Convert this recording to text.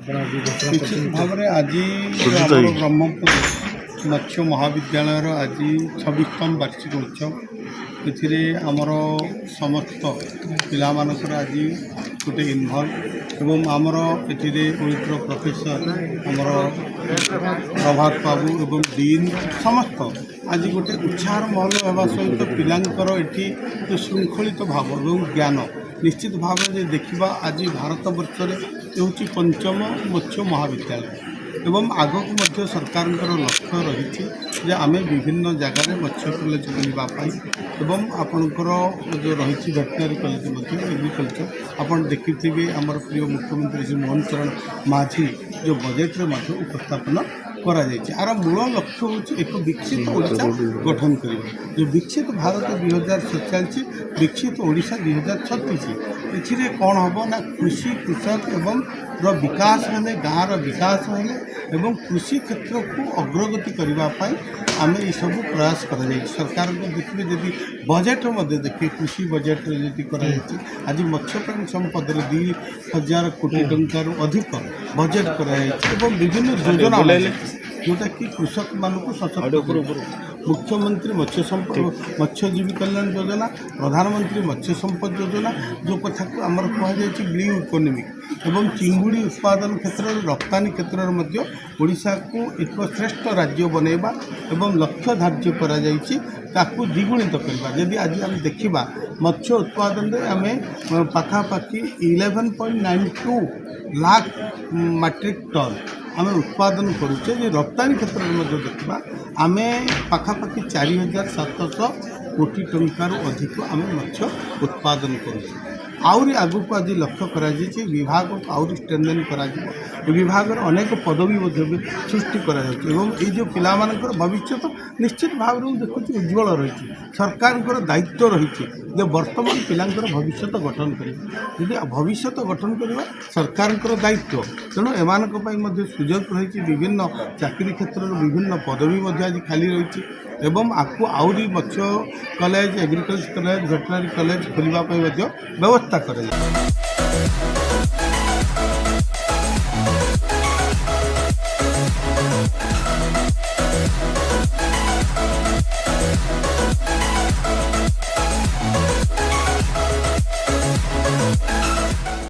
निश्चित भाव में आज ब्रह्मपुर मत्स्य महाविद्यालय आज 26तम वार्षिक उत्सव एमर समस्त पिला आज गोटे इनवल्व एवं आमर ये ओडिटर प्रोफेसर आमर प्रभात बाबू एवं डीन समस्त आज गोटे उत्साह महल होगा सहित पिलांकर ये जो श्रृंखलित भाव एवं ज्ञान निश्चित भाव में देखा आज भारत वर्ष हूँ पंचम मत्स्य महाविद्यालय एवं आगक मध्य सरकार लक्ष्य रही आम विभिन्न जगार मत्स्य कॉलेज बनवाई एवं आपणकर जो रही वेटनरी कॉलेज एग्रीकल्चर आप देखिथे आमर प्रिय मुख्यमंत्री श्री मोहन चरण माझी जो बजेट में उपस्थापन करा यार मूल लक्ष्य हूँ एक विकसित ओडिशा गठन करवा जो विकसित भारत 2047 विकसित ओडिशा 2036 ये कौन हम ना कृषि कृषक एवं विकास हेले गाँव विकास हेले एवं कृषि क्षेत्र को अग्रगति करने आम ये सब प्रयास कर सरकार को देखिए जदि बजेट देखिए कृषि बजेट जी कर आज मत्स्य प्राणी संपद 2000 कोटी टंकार अधिक बजेट कर विभिन्न योजना जोटा कि कृषक मानक सशक्त मुख्यमंत्री मत्स्यजीवी कल्याण योजना प्रधानमंत्री मत्स्य संपद योजना जो कथा को आमर कहुई ब्लू इकोनोमिक एवं चिंगुड़ी उत्पादन क्षेत्र रप्तानी क्षेत्र में ओडिशा को एक श्रेष्ठ राज्य बनैबा एवं लक्ष्य धार्य करा ताकू द्विगुणित करवा जदि आज आम देखा मत्स्य उत्पादन आम पाखापाखि 11.92 लाख मैट्रिक टन आम उत्पादन करुचे रप्तानी क्षेत्र में देखा आम पाखापाखि 4700 कोटी टंकार अधिक आम मत्स्य उत्पादन करुचे आउरी आगु को आज लक्ष्य करा विभाग को आउरी स्ट्रेंथन करा विभाग अनेक पदवी सृष्टि करा ये जो पिला भविष्य निश्चित भाव में देखुँ उज्ज्वल रही सरकार दायित्व रही जो वर्तमान पिलांकर भविष्य गठन कर भविष्य गठन करवा सरकार दायित्व तेणु एम सुजोग रही विभिन्न चाकरी क्षेत्र विभिन्न पदवी आज खाली रही एवं आपको आउरी मत्स्य college agriculture college veterinary college खोलने व्यवस्था करें।